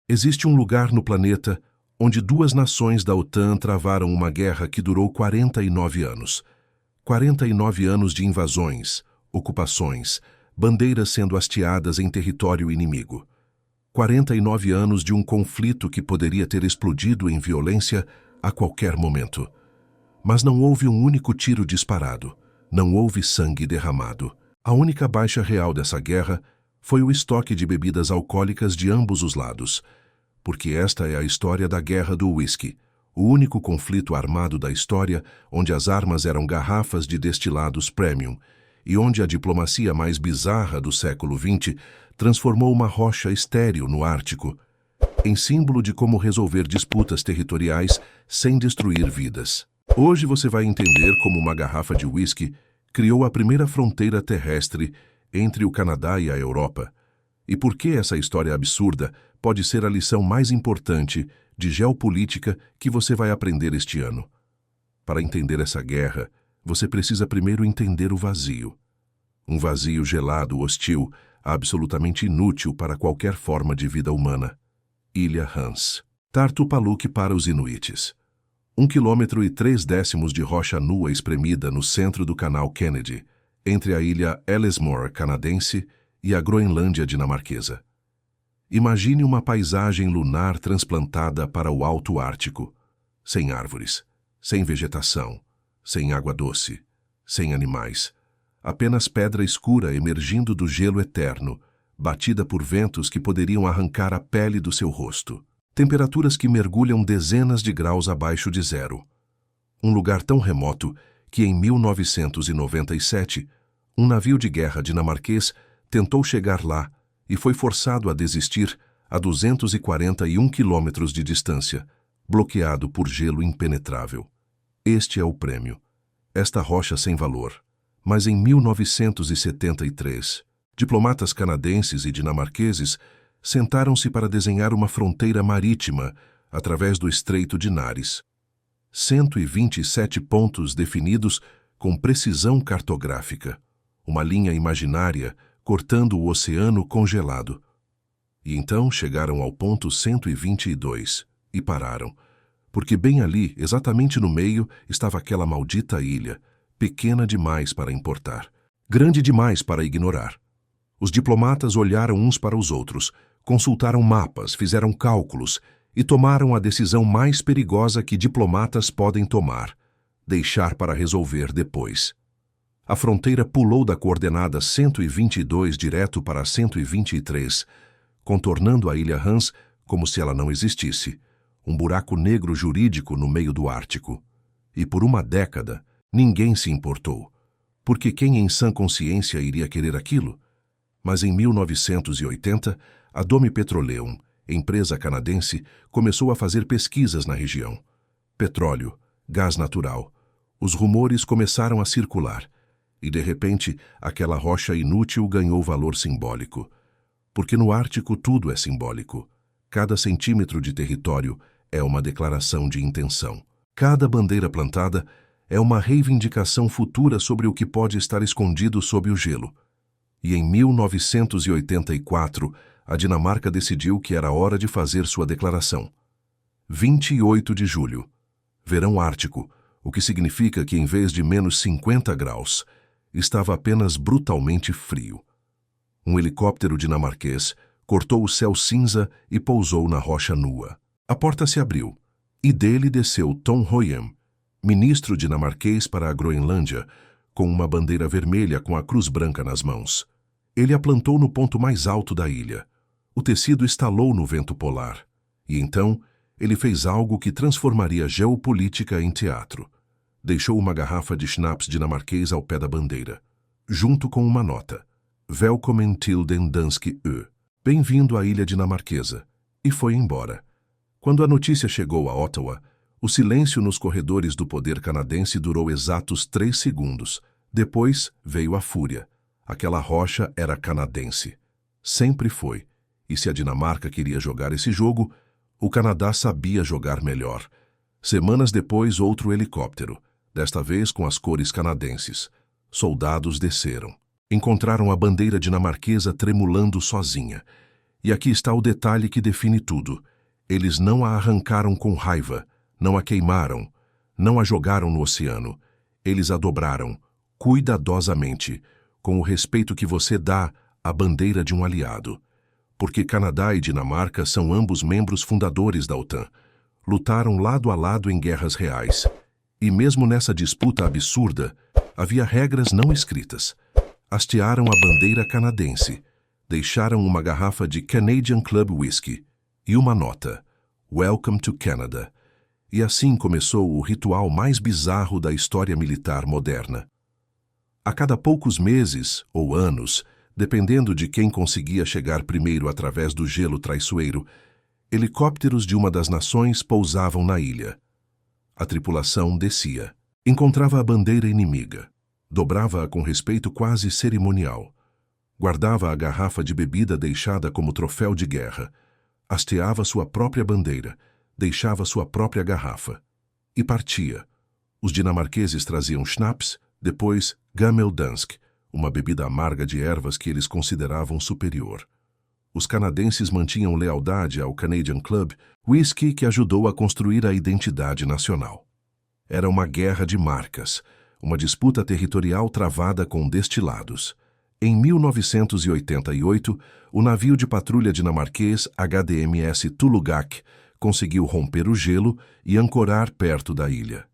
Existe um lugar no planeta onde duas nações da OTAN travaram uma guerra que durou 49 anos. 49 anos de invasões, ocupações, bandeiras sendo hasteadas em território inimigo. 49 anos de um conflito que poderia ter explodido em violência a qualquer momento. Mas não houve um único tiro disparado, não houve sangue derramado. A única baixa real dessa guerra foi o estoque de bebidas alcoólicas de ambos os lados, porque esta é a história da Guerra do Whisky, o único conflito armado da história onde as armas eram garrafas de destilados premium e onde a diplomacia mais bizarra do século XX transformou uma rocha estéril no Ártico em símbolo de como resolver disputas territoriais sem destruir vidas. Hoje você vai entender como uma garrafa de whisky criou a primeira fronteira terrestre entre o Canadá e a Europa, e por que essa história absurda pode ser a lição mais importante de geopolítica que você vai aprender este ano. Para entender essa guerra, você precisa primeiro entender o vazio. Um vazio gelado, hostil, absolutamente inútil para qualquer forma de vida humana. Ilha Hans. Tartupaluk para os inuites. 1,3 km de rocha nua espremida no centro do canal Kennedy, entre a ilha Ellesmere canadense e a Groenlândia dinamarquesa. Imagine uma paisagem lunar transplantada para o Alto Ártico, sem árvores, sem vegetação, sem água doce, sem animais, apenas pedra escura emergindo do gelo eterno, batida por ventos que poderiam arrancar a pele do seu rosto. Temperaturas que mergulham dezenas de graus abaixo de zero. Um lugar tão remoto que em 1997, um navio de guerra dinamarquês tentou chegar lá e foi forçado a desistir a 241 quilômetros de distância, bloqueado por gelo impenetrável. Este é o prêmio. Esta rocha sem valor. Mas em 1973, diplomatas canadenses e dinamarqueses sentaram-se para desenhar uma fronteira marítima através do Estreito de Nares. 127 pontos definidos com precisão cartográfica, uma linha imaginária cortando o oceano congelado. E então chegaram ao ponto 122 e pararam, porque bem ali, exatamente no meio, estava aquela maldita ilha, pequena demais para importar, grande demais para ignorar. Os diplomatas olharam uns para os outros, consultaram mapas, fizeram cálculos e tomaram a decisão mais perigosa que diplomatas podem tomar: deixar para resolver depois. A fronteira pulou da coordenada 122 direto para 123, contornando a ilha Hans como se ela não existisse, um buraco negro jurídico no meio do Ártico. E por uma década, ninguém se importou, porque quem em sã consciência iria querer aquilo? Mas em 1980, a Domi Petroleum, empresa canadense, começou a fazer pesquisas na região. Petróleo, gás natural. Os rumores começaram a circular. E, de repente, aquela rocha inútil ganhou valor simbólico. Porque no Ártico tudo é simbólico. Cada centímetro de território é uma declaração de intenção. Cada bandeira plantada é uma reivindicação futura sobre o que pode estar escondido sob o gelo. E em 1984, a Dinamarca decidiu que era hora de fazer sua declaração. 28 de julho. Verão ártico, o que significa que em vez de menos 50 graus, estava apenas brutalmente frio. Um helicóptero dinamarquês cortou o céu cinza e pousou na rocha nua. A porta se abriu, e dele desceu Tom Hoyem, ministro dinamarquês para a Groenlândia, com uma bandeira vermelha com a cruz branca nas mãos. Ele a plantou no ponto mais alto da ilha. O tecido estalou no vento polar. E então, ele fez algo que transformaria a geopolítica em teatro. Deixou uma garrafa de schnapps dinamarquês ao pé da bandeira, junto com uma nota: Velkommen til den danske ø. Bem-vindo à ilha dinamarquesa. E foi embora. Quando a notícia chegou a Ottawa, o silêncio nos corredores do poder canadense durou exatos 3 segundos. Depois veio a fúria. Aquela rocha era canadense. Sempre foi. E se a Dinamarca queria jogar esse jogo, o Canadá sabia jogar melhor. Semanas depois, outro helicóptero, desta vez com as cores canadenses. Soldados desceram. Encontraram a bandeira dinamarquesa tremulando sozinha. E aqui está o detalhe que define tudo. Eles não a arrancaram com raiva, não a queimaram, não a jogaram no oceano. Eles a dobraram, cuidadosamente, com o respeito que você dá à bandeira de um aliado. Porque Canadá e Dinamarca são ambos membros fundadores da OTAN. Lutaram lado a lado em guerras reais. E mesmo nessa disputa absurda, havia regras não escritas. Hastearam a bandeira canadense. Deixaram uma garrafa de Canadian Club Whisky e uma nota, Welcome to Canada. E assim começou o ritual mais bizarro da história militar moderna. A cada poucos meses ou anos, dependendo de quem conseguia chegar primeiro através do gelo traiçoeiro, helicópteros de uma das nações pousavam na ilha. A tripulação descia. Encontrava a bandeira inimiga. Dobrava-a com respeito quase cerimonial. Guardava a garrafa de bebida deixada como troféu de guerra. Hasteava sua própria bandeira. Deixava sua própria garrafa. E partia. Os dinamarqueses traziam schnapps, depois gammeldansk, uma bebida amarga de ervas que eles consideravam superior. Os canadenses mantinham lealdade ao Canadian Club, whisky que ajudou a construir a identidade nacional. Era uma guerra de marcas, uma disputa territorial travada com destilados. Em 1988, o navio de patrulha dinamarquês HDMS Tulugak conseguiu romper o gelo e ancorar perto da ilha.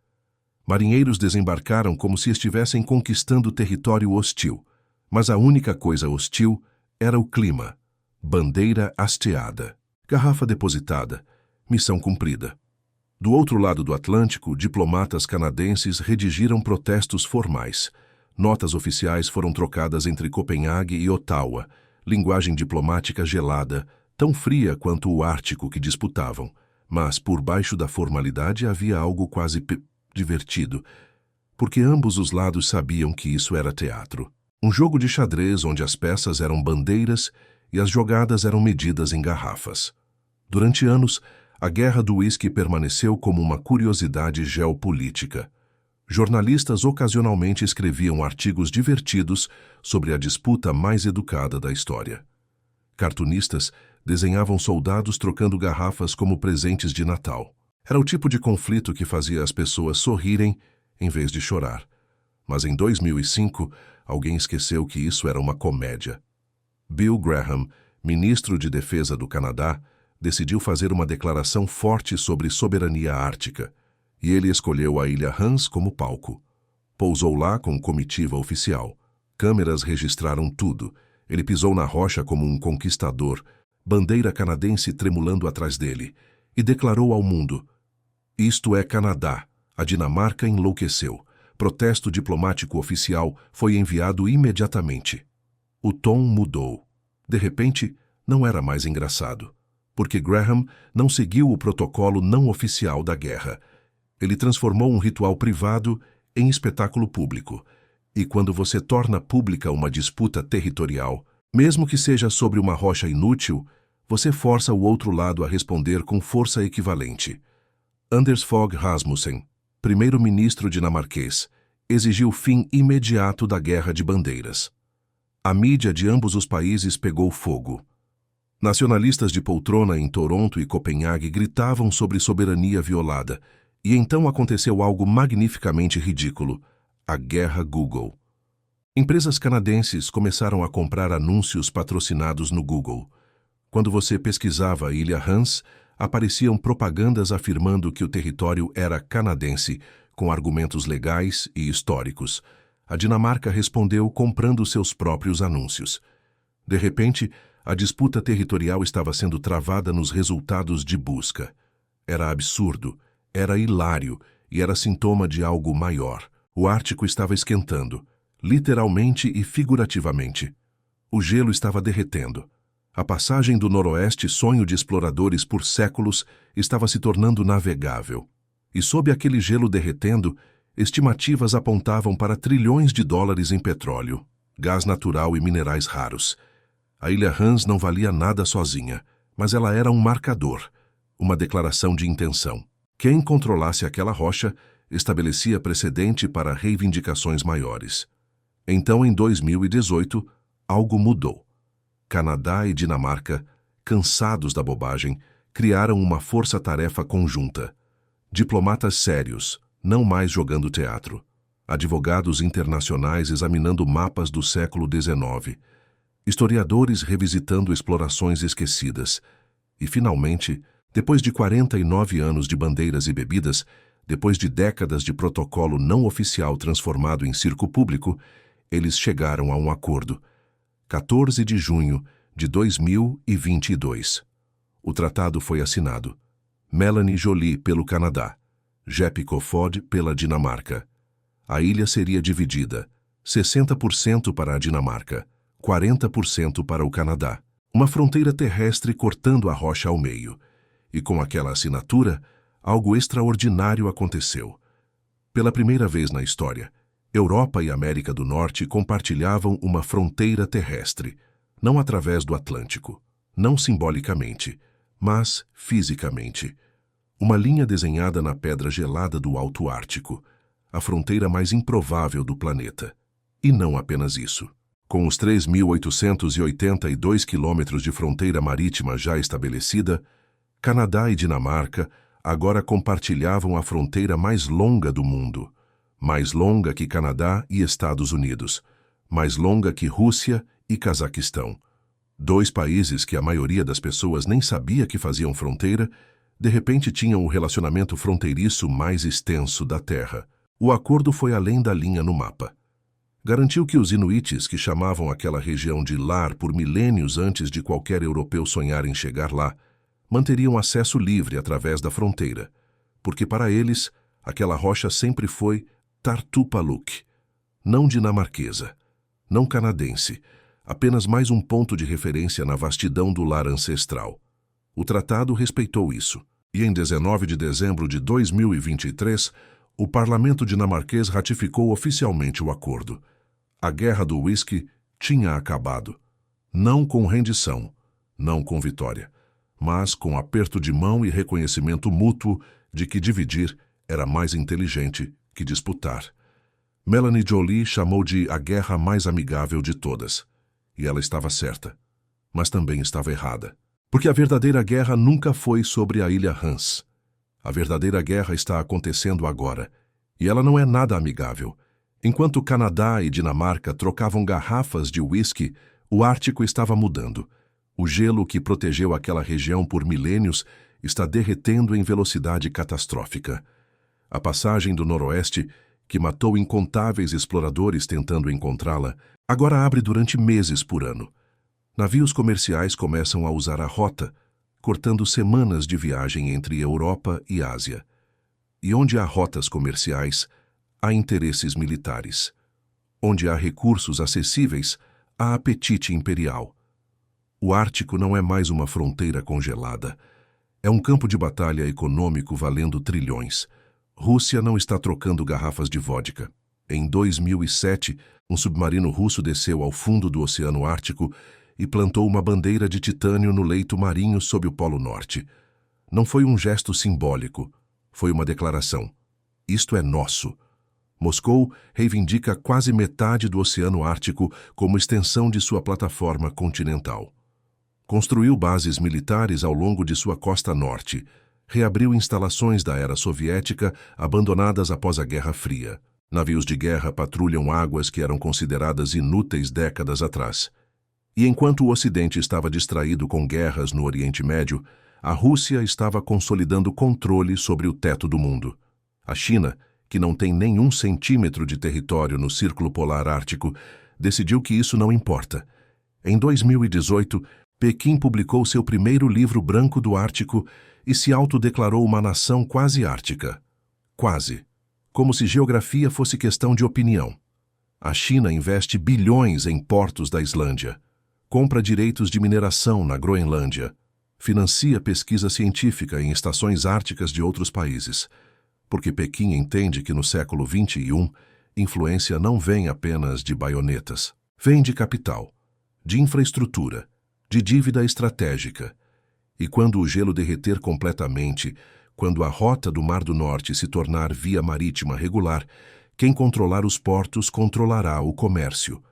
Marinheiros desembarcaram como se estivessem conquistando território hostil, mas a única coisa hostil era o clima. Bandeira hasteada, garrafa depositada, missão cumprida. Do outro lado do Atlântico, diplomatas canadenses redigiram protestos formais. Notas oficiais foram trocadas entre Copenhague e Ottawa, linguagem diplomática gelada, tão fria quanto o Ártico que disputavam. Mas, por baixo da formalidade, havia algo quase divertido, porque ambos os lados sabiam que isso era teatro. Um jogo de xadrez onde as peças eram bandeiras e as jogadas eram medidas em garrafas. Durante anos, a guerra do uísque permaneceu como uma curiosidade geopolítica. Jornalistas ocasionalmente escreviam artigos divertidos sobre a disputa mais educada da história. Cartunistas desenhavam soldados trocando garrafas como presentes de Natal. Era o tipo de conflito que fazia as pessoas sorrirem em vez de chorar. Mas em 2005, alguém esqueceu que isso era uma comédia. Bill Graham, ministro de Defesa do Canadá, decidiu fazer uma declaração forte sobre soberania ártica, e ele escolheu a Ilha Hans como palco. Pousou lá com comitiva oficial. Câmeras registraram tudo. Ele pisou na rocha como um conquistador, bandeira canadense tremulando atrás dele, e declarou ao mundo: "Isto é Canadá." A Dinamarca enlouqueceu. Protesto diplomático oficial foi enviado imediatamente. O tom mudou. De repente, não era mais engraçado, porque Graham não seguiu o protocolo não oficial da guerra. Ele transformou um ritual privado em espetáculo público. E quando você torna pública uma disputa territorial, mesmo que seja sobre uma rocha inútil, você força o outro lado a responder com força equivalente. Anders Fogh Rasmussen, primeiro-ministro dinamarquês, exigiu fim imediato da guerra de bandeiras. A mídia de ambos os países pegou fogo. Nacionalistas de poltrona em Toronto e Copenhague gritavam sobre soberania violada, e então aconteceu algo magnificamente ridículo: a guerra Google. Empresas canadenses começaram a comprar anúncios patrocinados no Google. Quando você pesquisava a Ilha Hans, apareciam propagandas afirmando que o território era canadense, com argumentos legais e históricos. A Dinamarca respondeu comprando seus próprios anúncios. De repente, a disputa territorial estava sendo travada nos resultados de busca. Era absurdo, era hilário e era sintoma de algo maior. O Ártico estava esquentando, literalmente e figurativamente. O gelo estava derretendo. A passagem do Noroeste, sonho de exploradores por séculos, estava se tornando navegável. E sob aquele gelo derretendo, estimativas apontavam para trilhões de dólares em petróleo, gás natural e minerais raros. A Ilha Hans não valia nada sozinha, mas ela era um marcador, uma declaração de intenção. Quem controlasse aquela rocha estabelecia precedente para reivindicações maiores. Então, em 2018, algo mudou. Canadá e Dinamarca cansados da bobagem, criaram uma força-tarefa conjunta. Diplomatas sérios, não mais jogando teatro. Advogados internacionais examinando mapas do século XIX. Historiadores revisitando explorações esquecidas. E, finalmente, depois de 49 anos de bandeiras e bebidas, depois de décadas de protocolo não oficial transformado em circo público, eles chegaram a um acordo. 14 de junho de 2022. O tratado foi assinado. Mélanie Joly pelo Canadá, Jeppe Kofod pela Dinamarca. A ilha seria dividida, 60% para a Dinamarca, 40% para o Canadá. Uma fronteira terrestre cortando a rocha ao meio. E com aquela assinatura, algo extraordinário aconteceu. Pela primeira vez na história, Europa e América do Norte compartilhavam uma fronteira terrestre, não através do Atlântico, não simbolicamente, mas fisicamente. Uma linha desenhada na pedra gelada do Alto Ártico, a fronteira mais improvável do planeta. E não apenas isso. Com os 3.882 quilômetros de fronteira marítima já estabelecida, Canadá e Dinamarca agora compartilhavam a fronteira mais longa do mundo. Mais longa que Canadá e Estados Unidos. Mais longa que Rússia e Cazaquistão. Dois países que a maioria das pessoas nem sabia que faziam fronteira, de repente tinham o relacionamento fronteiriço mais extenso da Terra. O acordo foi além da linha no mapa. Garantiu que os inuites, que chamavam aquela região de lar por milênios antes de qualquer europeu sonhar em chegar lá, manteriam acesso livre através da fronteira, porque para eles, aquela rocha sempre foi Tartupaluk, não dinamarquesa, não canadense, apenas mais um ponto de referência na vastidão do lar ancestral. O tratado respeitou isso, e em 19 de dezembro de 2023, o parlamento dinamarquês ratificou oficialmente o acordo. A guerra do uísque tinha acabado. Não com rendição, não com vitória, mas com aperto de mão e reconhecimento mútuo de que dividir era mais inteligente que disputar. Mélanie Joly chamou de a guerra mais amigável de todas. E ela estava certa, mas também estava errada. Porque a verdadeira guerra nunca foi sobre a ilha Hans. A verdadeira guerra está acontecendo agora, e ela não é nada amigável. Enquanto Canadá e Dinamarca trocavam garrafas de uísque, o Ártico estava mudando. O gelo que protegeu aquela região por milênios está derretendo em velocidade catastrófica. A passagem do Noroeste, que matou incontáveis exploradores tentando encontrá-la, agora abre durante meses por ano. Navios comerciais começam a usar a rota, cortando semanas de viagem entre Europa e Ásia. E onde há rotas comerciais, há interesses militares. Onde há recursos acessíveis, há apetite imperial. O Ártico não é mais uma fronteira congelada. É um campo de batalha econômico valendo trilhões. Rússia não está trocando garrafas de vodka. Em 2007, um submarino russo desceu ao fundo do Oceano Ártico e plantou uma bandeira de titânio no leito marinho sob o Polo Norte. Não foi um gesto simbólico, foi uma declaração. Isto é nosso. Moscou reivindica quase metade do Oceano Ártico como extensão de sua plataforma continental. Construiu bases militares ao longo de sua costa norte, reabriu instalações da era soviética abandonadas após a Guerra Fria. Navios de guerra patrulham águas que eram consideradas inúteis décadas atrás. E enquanto o Ocidente estava distraído com guerras no Oriente Médio, a Rússia estava consolidando controle sobre o teto do mundo. A China, que não tem nenhum centímetro de território no Círculo Polar Ártico, decidiu que isso não importa. Em 2018, Pequim publicou seu primeiro livro branco do Ártico e se autodeclarou uma nação quase ártica. Quase. Como se geografia fosse questão de opinião. A China investe bilhões em portos da Islândia. Compra direitos de mineração na Groenlândia. Financia pesquisa científica em estações árticas de outros países. Porque Pequim entende que no século XXI, influência não vem apenas de baionetas. Vem de capital, de infraestrutura, de dívida estratégica. E quando o gelo derreter completamente, quando a rota do Mar do Norte se tornar via marítima regular, quem controlar os portos controlará o comércio.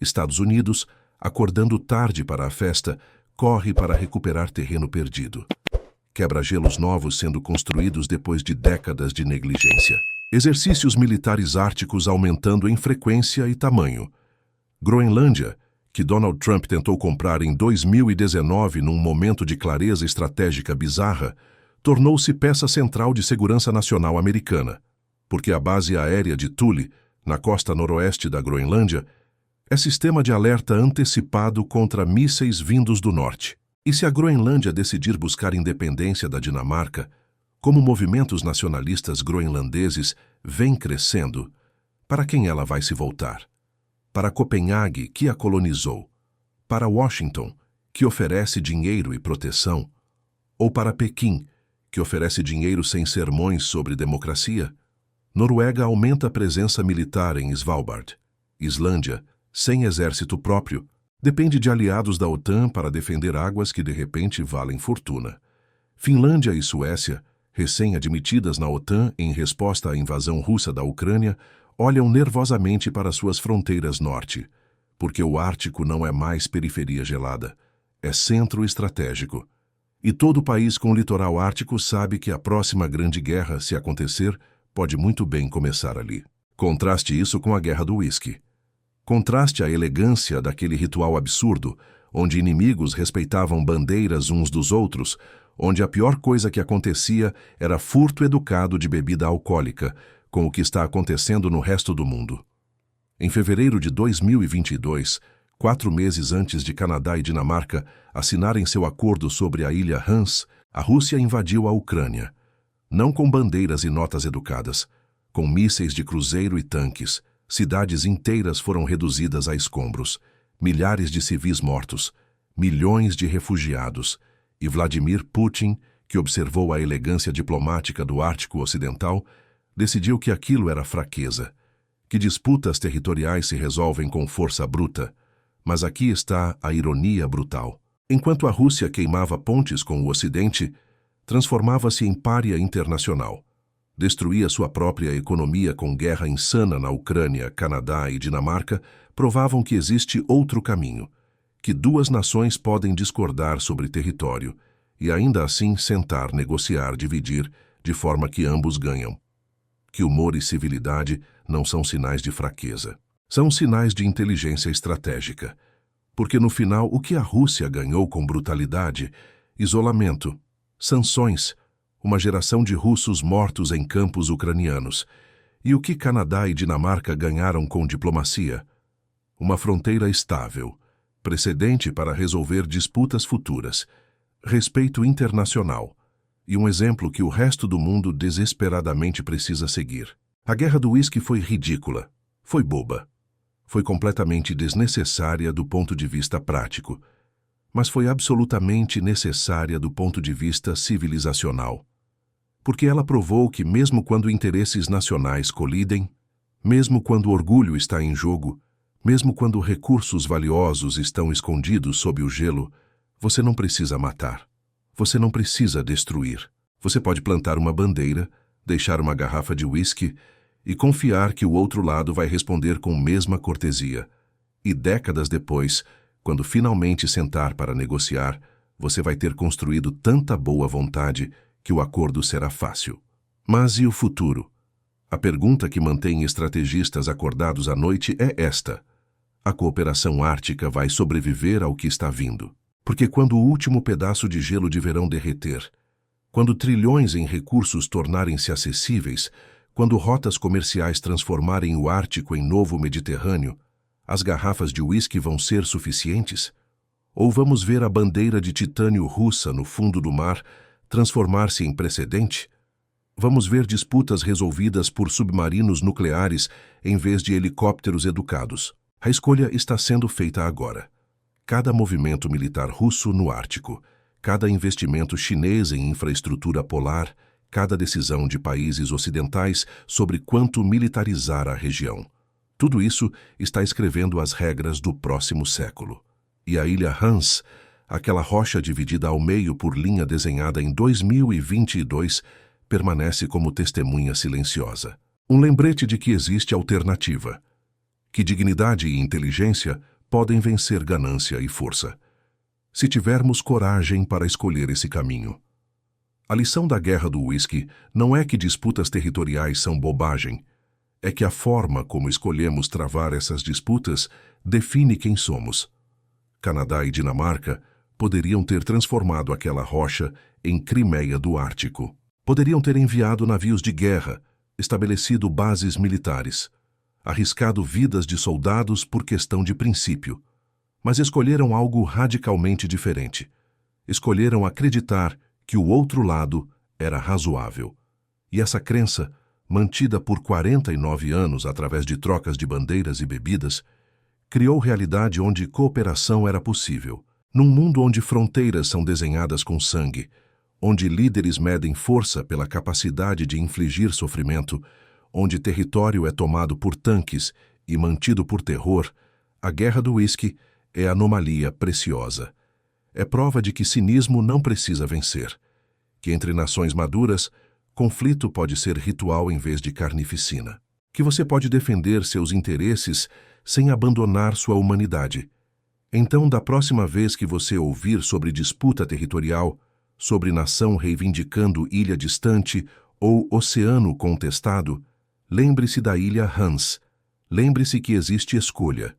Estados Unidos, acordando tarde para a festa, corre para recuperar terreno perdido. Quebra-gelos novos sendo construídos depois de décadas de negligência. Exercícios militares árticos aumentando em frequência e tamanho. Groenlândia, que Donald Trump tentou comprar em 2019 num momento de clareza estratégica bizarra, tornou-se peça central de segurança nacional americana, porque a base aérea de Thule, na costa noroeste da Groenlândia, é sistema de alerta antecipado contra mísseis vindos do norte. E se a Groenlândia decidir buscar independência da Dinamarca, como movimentos nacionalistas groenlandeses vêm crescendo, para quem ela vai se voltar? Para Copenhague, que a colonizou? Para Washington, que oferece dinheiro e proteção? Ou para Pequim, que oferece dinheiro sem sermões sobre democracia? Noruega aumenta a presença militar em Svalbard. Islândia, sem exército próprio, depende de aliados da OTAN para defender águas que de repente valem fortuna. Finlândia e Suécia, recém-admitidas na OTAN em resposta à invasão russa da Ucrânia, olham nervosamente para suas fronteiras norte, porque o Ártico não é mais periferia gelada, é centro estratégico. E todo país com litoral ártico sabe que a próxima grande guerra, se acontecer, pode muito bem começar ali. Contraste isso com a Guerra do Uísque. Contraste a elegância daquele ritual absurdo, onde inimigos respeitavam bandeiras uns dos outros, onde a pior coisa que acontecia era furto educado de bebida alcoólica, com o que está acontecendo no resto do mundo. Em fevereiro de 2022, 4 meses antes de Canadá e Dinamarca assinarem seu acordo sobre a ilha Hans, a Rússia invadiu a Ucrânia. Não com bandeiras e notas educadas, com mísseis de cruzeiro e tanques. Cidades inteiras foram reduzidas a escombros, milhares de civis mortos, milhões de refugiados, e Vladimir Putin, que observou a elegância diplomática do Ártico Ocidental, decidiu que aquilo era fraqueza, que disputas territoriais se resolvem com força bruta. Mas aqui está a ironia brutal. Enquanto a Rússia queimava pontes com o Ocidente, transformava-se em pária internacional. Destruía sua própria economia com guerra insana na Ucrânia, Canadá e Dinamarca, provavam que existe outro caminho, que duas nações podem discordar sobre território e ainda assim sentar, negociar, dividir, de forma que ambos ganham. Que humor e civilidade não são sinais de fraqueza. São sinais de inteligência estratégica. Porque no final o que a Rússia ganhou com brutalidade? Isolamento, sanções, uma geração de russos mortos em campos ucranianos. E o que Canadá e Dinamarca ganharam com diplomacia? Uma fronteira estável, precedente para resolver disputas futuras, respeito internacional e um exemplo que o resto do mundo desesperadamente precisa seguir. A Guerra do Uísque foi ridícula, foi boba, foi completamente desnecessária do ponto de vista prático, mas foi absolutamente necessária do ponto de vista civilizacional. Porque ela provou que mesmo quando interesses nacionais colidem, mesmo quando orgulho está em jogo, mesmo quando recursos valiosos estão escondidos sob o gelo, você não precisa matar. Você não precisa destruir. Você pode plantar uma bandeira, deixar uma garrafa de uísque e confiar que o outro lado vai responder com mesma cortesia. E décadas depois, quando finalmente sentar para negociar, você vai ter construído tanta boa vontade que o acordo será fácil. Mas e o futuro? A pergunta que mantém estrategistas acordados à noite é esta: a cooperação ártica vai sobreviver ao que está vindo? Porque quando o último pedaço de gelo de verão derreter, quando trilhões em recursos tornarem-se acessíveis, quando rotas comerciais transformarem o Ártico em novo Mediterrâneo, as garrafas de uísque vão ser suficientes? Ou vamos ver a bandeira de titânio russa no fundo do mar transformar-se em precedente? Vamos ver disputas resolvidas por submarinos nucleares em vez de helicópteros educados. A escolha está sendo feita agora. Cada movimento militar russo no Ártico, cada investimento chinês em infraestrutura polar, cada decisão de países ocidentais sobre quanto militarizar a região. Tudo isso está escrevendo as regras do próximo século. E a ilha Hans, aquela rocha dividida ao meio por linha desenhada em 2022, permanece como testemunha silenciosa. Um lembrete de que existe alternativa, que dignidade e inteligência podem vencer ganância e força, se tivermos coragem para escolher esse caminho. A lição da guerra do uísque não é que disputas territoriais são bobagem, é que a forma como escolhemos travar essas disputas define quem somos. Canadá e Dinamarca poderiam ter transformado aquela rocha em Crimeia do Ártico. Poderiam ter enviado navios de guerra, estabelecido bases militares, arriscado vidas de soldados por questão de princípio. Mas escolheram algo radicalmente diferente. Escolheram acreditar que o outro lado era razoável. E essa crença, mantida por 49 anos através de trocas de bandeiras e bebidas, criou realidade onde cooperação era possível. Num mundo onde fronteiras são desenhadas com sangue, onde líderes medem força pela capacidade de infligir sofrimento, onde território é tomado por tanques e mantido por terror, a guerra do uísque é anomalia preciosa. É prova de que cinismo não precisa vencer, que entre nações maduras, conflito pode ser ritual em vez de carnificina, que você pode defender seus interesses sem abandonar sua humanidade. Então, da próxima vez que você ouvir sobre disputa territorial, sobre nação reivindicando ilha distante ou oceano contestado, lembre-se da ilha Hans. Lembre-se que existe escolha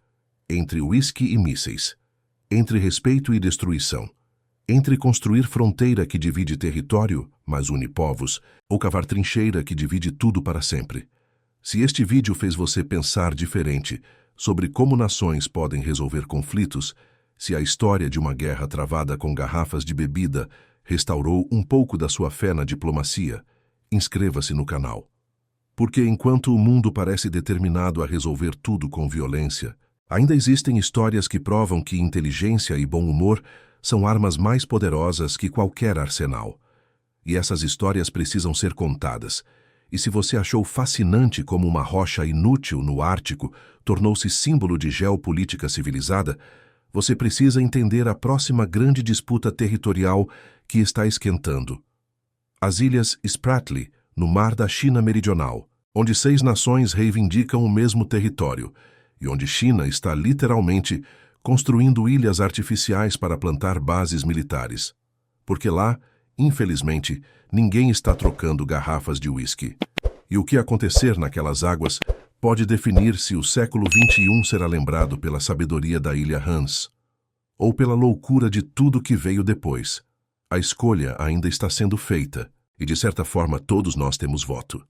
entre uísque e mísseis, entre respeito e destruição, entre construir fronteira que divide território, mas une povos, ou cavar trincheira que divide tudo para sempre. Se este vídeo fez você pensar diferente sobre como nações podem resolver conflitos, se a história de uma guerra travada com garrafas de bebida restaurou um pouco da sua fé na diplomacia, inscreva-se no canal. Porque enquanto o mundo parece determinado a resolver tudo com violência, ainda existem histórias que provam que inteligência e bom humor são armas mais poderosas que qualquer arsenal. E essas histórias precisam ser contadas. E se você achou fascinante como uma rocha inútil no Ártico tornou-se símbolo de geopolítica civilizada, você precisa entender a próxima grande disputa territorial que está esquentando. As ilhas Spratly, no mar da China Meridional, onde 6 nações reivindicam o mesmo território, e onde China está literalmente construindo ilhas artificiais para plantar bases militares. Porque lá, infelizmente, ninguém está trocando garrafas de uísque. E o que acontecer naquelas águas pode definir se o século XXI será lembrado pela sabedoria da ilha Hans, ou pela loucura de tudo que veio depois. A escolha ainda está sendo feita, e de certa forma todos nós temos voto.